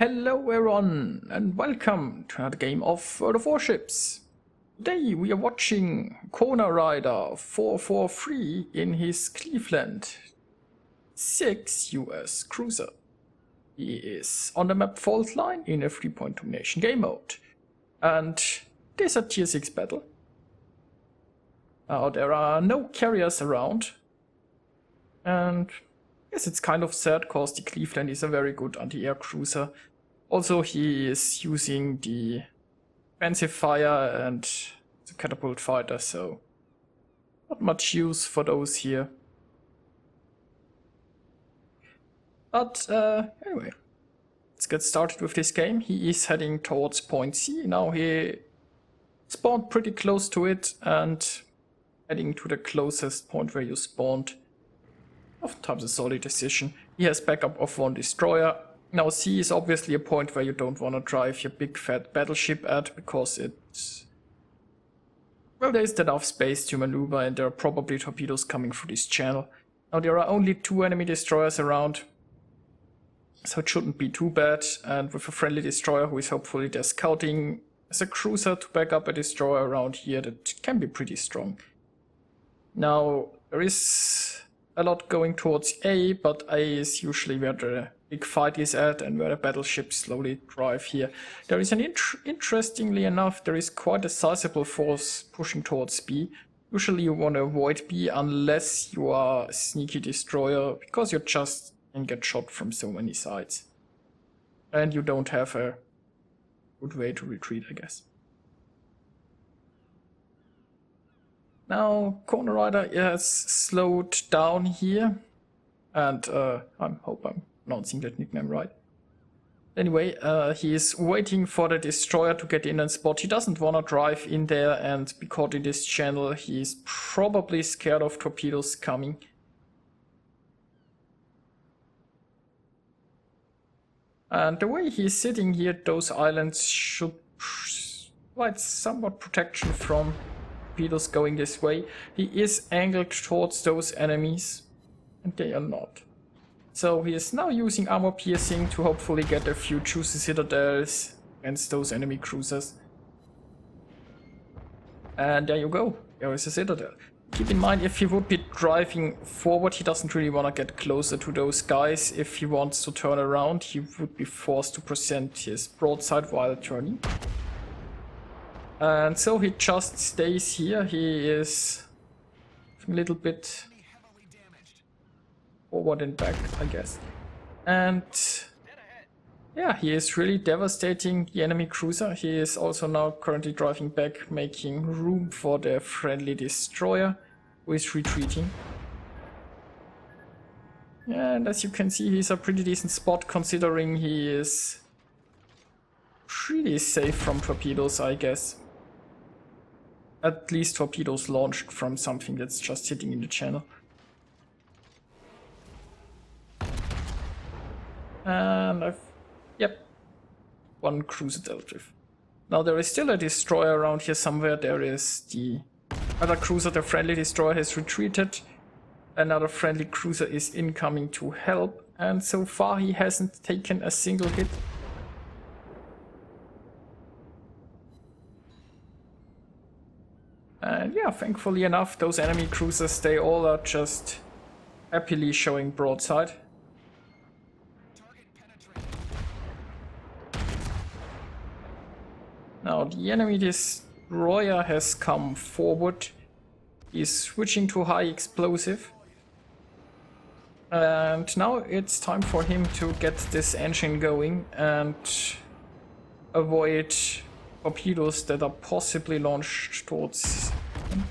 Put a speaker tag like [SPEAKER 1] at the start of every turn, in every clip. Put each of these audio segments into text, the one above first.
[SPEAKER 1] Hello everyone and welcome to another game of World of Warships. Today we are watching Kona Rider 443 in his Cleveland 6 US cruiser. He is on the map Fault Line in a 3-point domination game mode. And it is a tier 6 battle. Now there are no carriers around. And yes, it's kind of sad because the Cleveland is a very good anti-air cruiser. Also, he is using the defensive fire and the catapult fighter, so not much use for those here. But anyway, let's get started with this game. He is heading towards point C. Now he spawned pretty close to it and heading to the closest point where you spawned. Oftentimes a solid decision. He has backup of one destroyer. Now C is obviously a point where you don't want to drive your big fat battleship at, because it's... well, there isn't enough space to maneuver and there are probably torpedoes coming through this channel. Now there are only 2 enemy destroyers around, so it shouldn't be too bad, and with a friendly destroyer who is hopefully there scouting as a cruiser to back up a destroyer around here, that can be pretty strong. Now there is a lot going towards A, but A is usually where the big fight is at and where the battleships slowly drive here. There is an interestingly enough, there is quite a sizable force pushing towards B. Usually you want to avoid B unless you are a sneaky destroyer, because you just can get shot from so many sides. And you don't have a good way to retreat, I guess. Now Kona Rider has slowed down here, and I hope I'm pronouncing that nickname right. Anyway, he is waiting for the destroyer to get in and spot. He doesn't want to drive in there and be caught in this channel. He's probably scared of torpedoes coming. And the way he's sitting here, those islands should provide somewhat protection from torpedoes going this way. He is angled towards those enemies, and they are not. So he is now using armor piercing to hopefully get a few juicy citadels against those enemy cruisers. And there you go, there is a citadel. Keep in mind, if he would be driving forward, he doesn't really want to get closer to those guys. If he wants to turn around, he would be forced to present his broadside while turning. And so he just stays here. He is a little bit forward and back, I guess. And yeah, he is really devastating the enemy cruiser. He is also now currently driving back, making room for the friendly destroyer who is retreating. And as you can see, he's a pretty decent spot considering he is pretty safe from torpedoes, I guess. At least torpedoes launched from something that's just sitting in the channel. And yep, one cruiser dealt with. Now there is still a destroyer around here somewhere. There is the other cruiser, the friendly destroyer has retreated. Another friendly cruiser is incoming to help, and so far he hasn't taken a single hit. And yeah, thankfully enough, those enemy cruisers, they all are just happily showing broadside. Now the enemy destroyer has come forward. He's switching to high explosive. And now it's time for him to get this engine going and avoid torpedoes that are possibly launched towards him.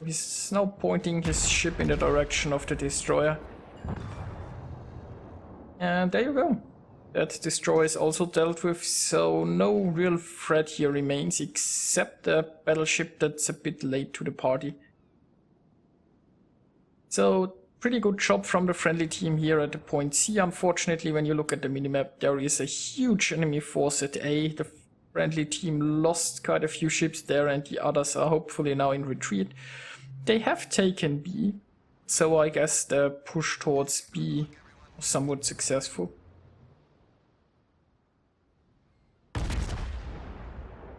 [SPEAKER 1] He's now pointing his ship in the direction of the destroyer. And there you go. That destroyer is also dealt with, so no real threat here remains except the battleship that's a bit late to the party. So pretty good job from the friendly team here at the point C. Unfortunately, when you look at the minimap, there is a huge enemy force at A. The friendly team lost quite a few ships there and the others are hopefully now in retreat. They have taken B, so I guess the push towards B was somewhat successful.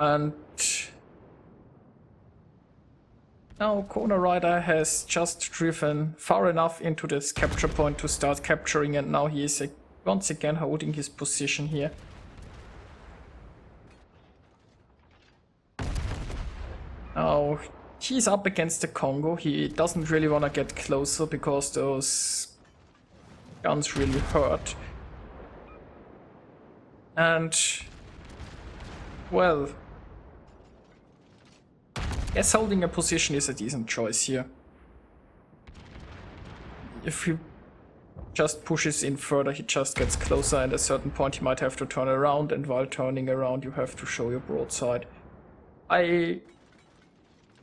[SPEAKER 1] And now Corner Rider has just driven far enough into this capture point to start capturing, and now he is once again holding his position here. Now he's up against the Congo. He doesn't really want to get closer because those guns really hurt. And well, I guess holding a position is a decent choice here. If he just pushes in further, he just gets closer, and at a certain point he might have to turn around, and while turning around you have to show your broadside. I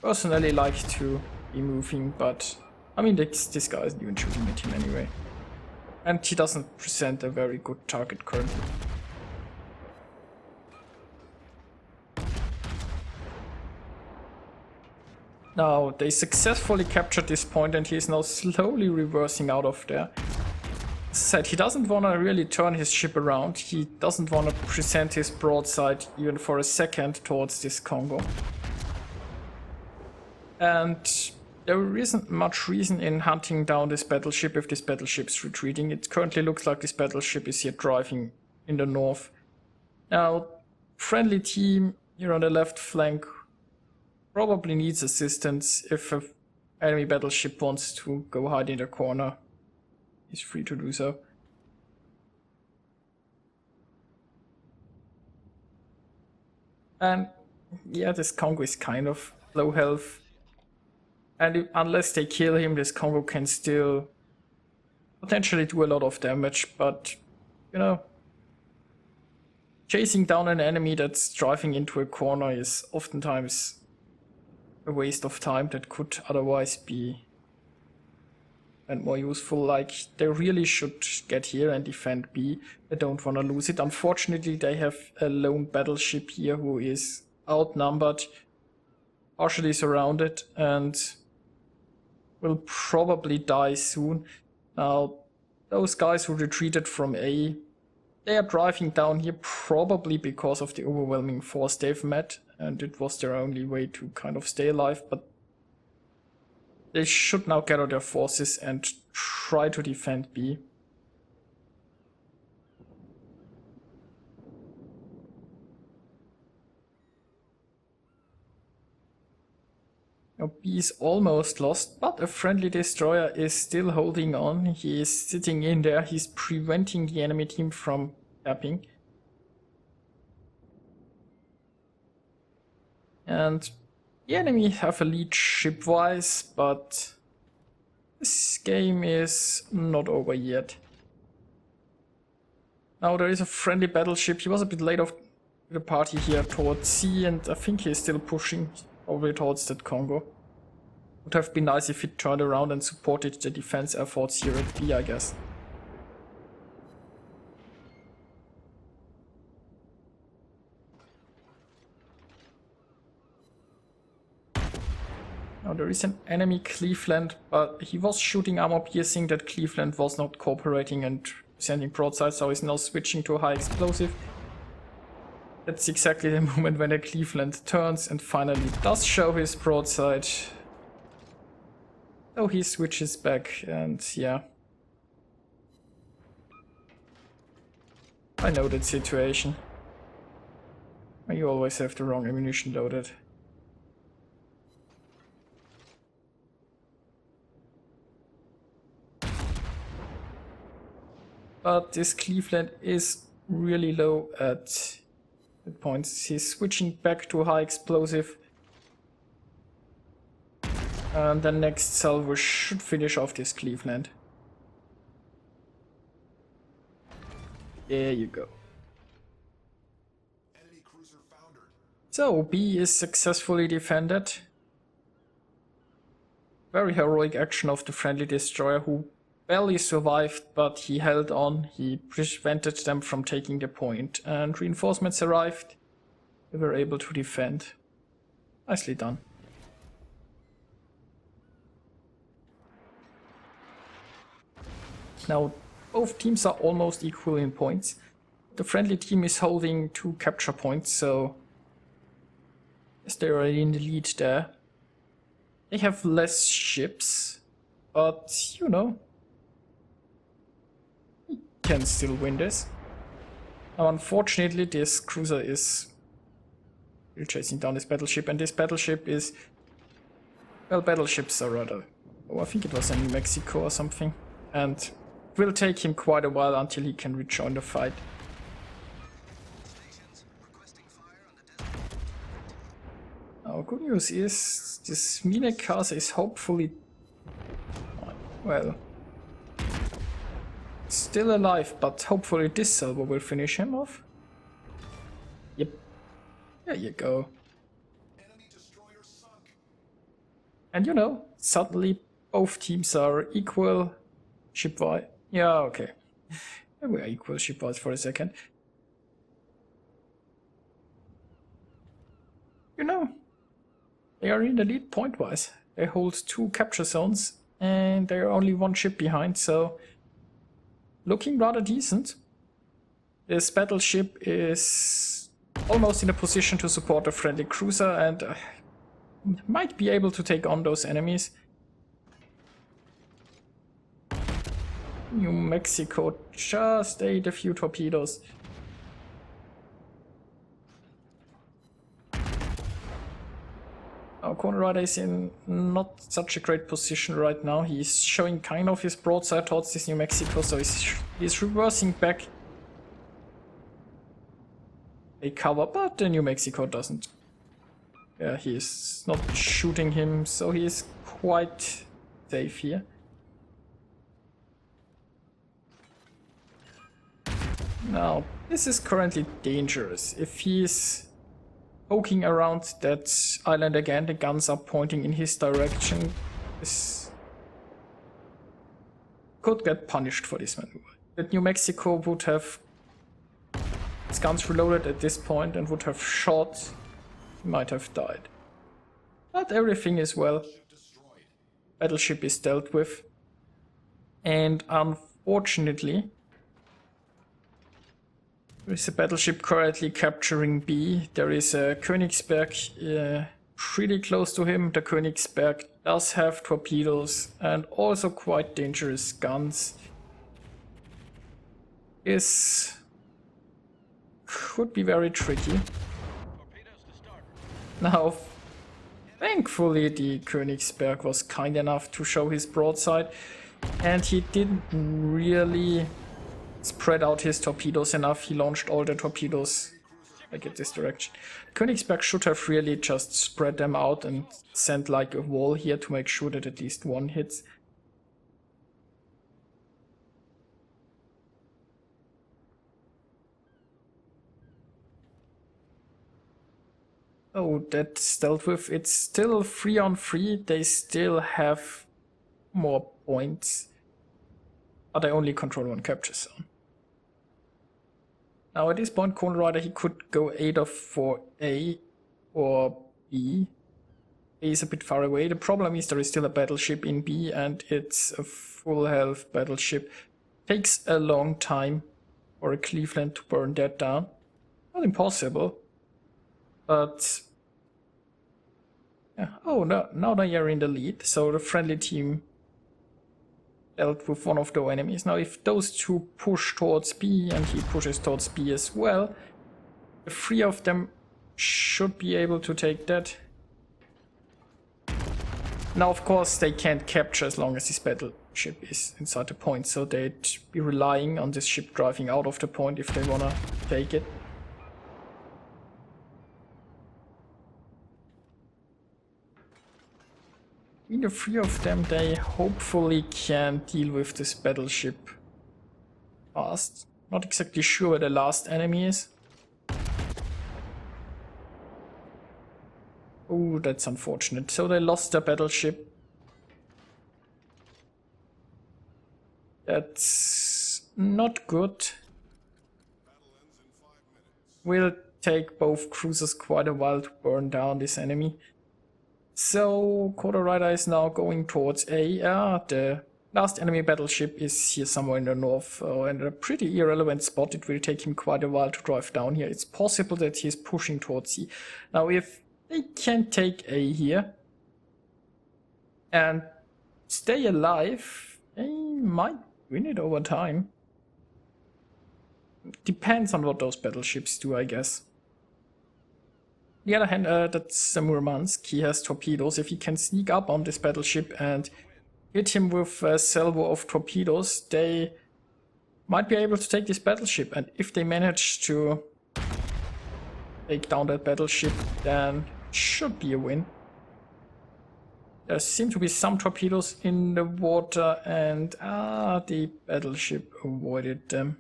[SPEAKER 1] personally like to be moving, but I mean this guy isn't even shooting at him anyway. And he doesn't present a very good target currently. Now, they successfully captured this point, and he is now slowly reversing out of there. As I said, he doesn't want to really turn his ship around. He doesn't want to present his broadside even for a second towards this Congo. And there isn't much reason in hunting down this battleship if this battleship's retreating. It currently looks like this battleship is here driving in the north. Now, friendly team here on the left flank probably needs assistance. If an enemy battleship wants to go hide in the corner, he's free to do so. And yeah, this Congo is kind of low health. And unless they kill him, this Congo can still potentially do a lot of damage, but you know, chasing down an enemy that's driving into a corner is oftentimes a waste of time that could otherwise be and more useful. Like, they really should get here and defend B. They don't want to lose it. Unfortunately, they have a lone battleship here who is outnumbered, partially surrounded, and will probably die soon. Now, those guys who retreated from A, they are driving down here probably because of the overwhelming force they've met, and it was their only way to kind of stay alive, but they should now gather their forces and try to defend B. Now B is almost lost, but a friendly destroyer is still holding on. He is sitting in there, he's preventing the enemy team from tapping. And the enemy have a lead ship-wise, but this game is not over yet. Now there is a friendly battleship. He was a bit late off the party here towards C, and I think he is still pushing probably towards that Congo. Would have been nice if he turned around and supported the defense efforts here at B, I guess. Now there is an enemy Cleveland, but he was shooting armor piercing that Cleveland was not cooperating and sending broadside, so he's now switching to high explosive. That's exactly the moment when the Cleveland turns and finally does show his broadside. So he switches back, and yeah. I know that situation. You always have the wrong ammunition loaded. But this Cleveland is really low at points. He's switching back to high explosive. And the next salvo should finish off this Cleveland. There you go. So B is successfully defended. Very heroic action of the friendly destroyer, who barely survived, but he held on. He prevented them from taking the point, and reinforcements arrived. They were able to defend. Nicely done. Now, both teams are almost equal in points. The friendly team is holding 2 capture points, so yes, they are in the lead there. They have less ships, but you know, he can still win this. Now, unfortunately, this cruiser is chasing down this battleship, and this battleship is, well, battleships are rather, oh, I think it was in New Mexico or something, and it will take him quite a while until he can rejoin the fight. Now, good news is this Minecase is hopefully, well, still alive, but hopefully this salvo will finish him off. Yep, there you go. And you know, suddenly both teams are equal ship-wise. Yeah, okay. We are equal ship-wise for a second. You know, they are in the lead point-wise. They hold 2 capture zones and they are only 1 ship behind, so looking rather decent. This battleship is almost in a position to support a friendly cruiser and might be able to take on those enemies. New Mexico just ate a few torpedoes. Now, Corner Rider is in not such a great position right now. He's showing kind of his broadside towards this New Mexico, so he's reversing back. They cover, but the New Mexico doesn't. Yeah, he's not shooting him, so he is quite safe here. Now, this is currently dangerous. If he's poking around that island again, the guns are pointing in his direction. This could get punished for this maneuver. That New Mexico would have his guns reloaded at this point and would have shot, he might have died. But everything is well. Battleship is dealt with. And unfortunately, there is a battleship currently capturing B. There is a Königsberg pretty close to him. The Königsberg does have torpedoes and also quite dangerous guns. This could be very tricky. Now, thankfully the Königsberg was kind enough to show his broadside, and he didn't really spread out his torpedoes enough. He launched all the torpedoes like in this direction. Königsberg should have really just spread them out and sent like a wall here to make sure that at least one hits. Oh, that's dealt with. It's still 3-on-3. They still have more points, but I only control 1 capture zone. Now at this point, Corner Rider, he could go either for A or B. A is a bit far away. The problem is there is still a battleship in B and it's a full health battleship. Takes a long time for a Cleveland to burn that down. Not impossible, but yeah. Oh, no, now they are in the lead, so the friendly team dealt with one of the enemies. Now if those 2 push towards B and he pushes towards B as well, the 3 of them should be able to take that. Now of course they can't capture as long as this battleship is inside the point, so they'd be relying on this ship driving out of the point if they wanna take it. The 3 of them, they hopefully can deal with this battleship fast. Not exactly sure where the last enemy is. Oh, that's unfortunate. So they lost their battleship. That's not good. Will take both cruisers quite a while to burn down this enemy. So, Corner Rider is now going towards A. The Last enemy battleship is here somewhere in the north, and a pretty irrelevant spot. It will take him quite a while to drive down here. It's possible that he's pushing towards C. Now, if they can take A here and stay alive, they might win it over time. Depends on what those battleships do, I guess. On the other hand, that's Murmansk. He has torpedoes. If he can sneak up on this battleship and hit him with a salvo of torpedoes, they might be able to take this battleship. And if they manage to take down that battleship, then it should be a win. There seem to be some torpedoes in the water, and the battleship avoided them.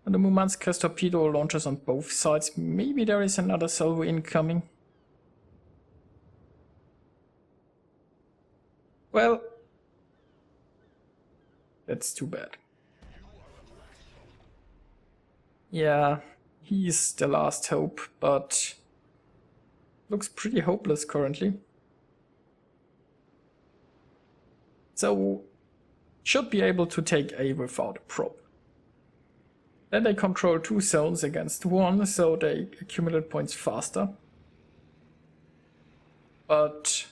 [SPEAKER 1] And the Murmansk has torpedo launchers on both sides. Maybe there is another salvo incoming. Well, that's too bad. Yeah, he's the last hope, but looks pretty hopeless currently. So, should be able to take A without a probe. Then they control 2 zones against 1, so they accumulate points faster. But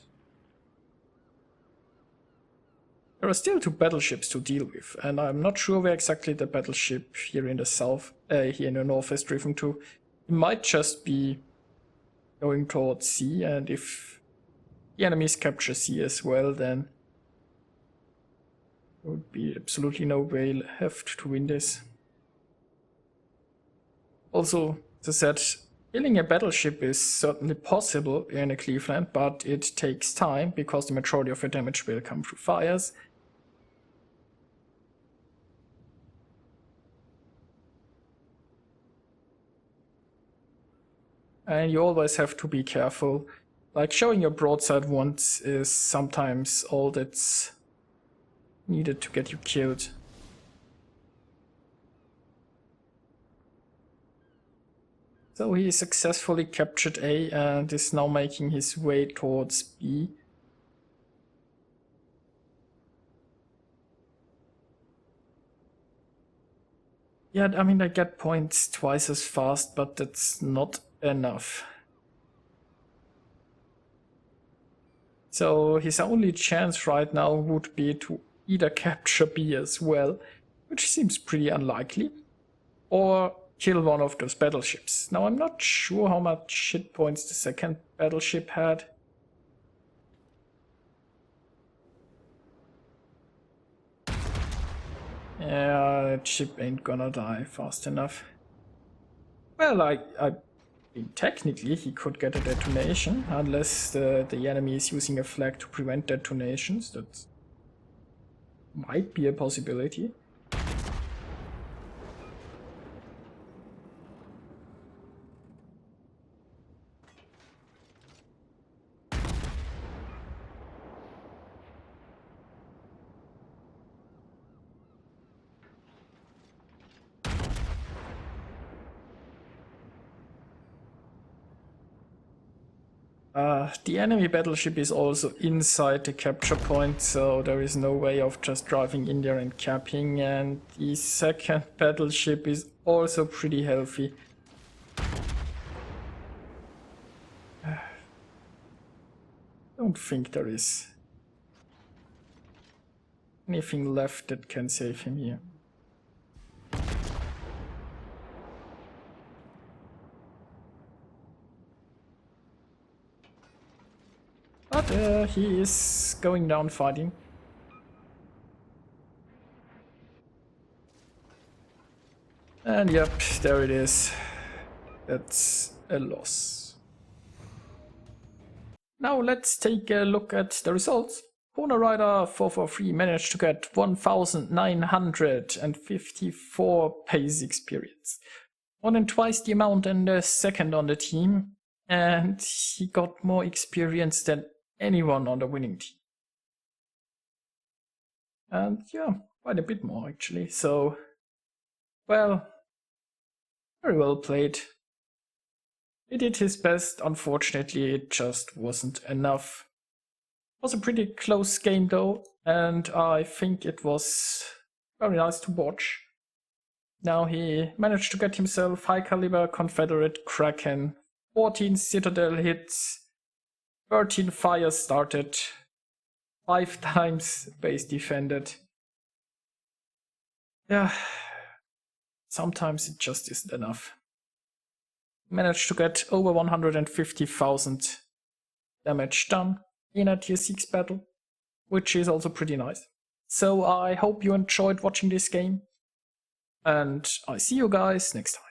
[SPEAKER 1] there are still 2 battleships to deal with, and I'm not sure where exactly the battleship here in the south, here in the north is driven to. It might just be going towards C, and if the enemies capture C as well, then there would be absolutely no way left to win this. Also, as I said, killing a battleship is certainly possible in a Cleveland, but it takes time because the majority of your damage will come through fires. And you always have to be careful. Like, showing your broadside once is sometimes all that's needed to get you killed. So he successfully captured A and is now making his way towards B. Yeah, I mean, I get points twice as fast, but that's not enough. So his only chance right now would be to either capture B as well, which seems pretty unlikely, or kill one of those battleships. Now I'm not sure how much hit points the second battleship had. Yeah, that ship ain't gonna die fast enough. Well, I mean, technically he could get a detonation, unless the enemy is using a flag to prevent detonations. That might be a possibility. The enemy battleship is also inside the capture point, so there is no way of just driving in there and capping, and the second battleship is also pretty healthy. Don't think there is anything left that can save him here. But he is going down fighting. And yep, there it is. That's a loss. Now let's take a look at the results. Kona Rider 443 managed to get 1954 pace experience. More than twice the amount and the second on the team. And he got more experience than anyone on the winning team. And yeah, quite a bit more actually. So, well, very well played. He did his best, unfortunately it just wasn't enough. Was a pretty close game though, and I think it was very nice to watch. Now he managed to get himself high caliber Confederate Kraken, 14 Citadel hits, 13 fires started, 5 times base defended. Yeah, sometimes it just isn't enough. Managed to get over 150,000 damage done in a tier 6 battle, which is also pretty nice. So I hope you enjoyed watching this game, and I see you guys next time.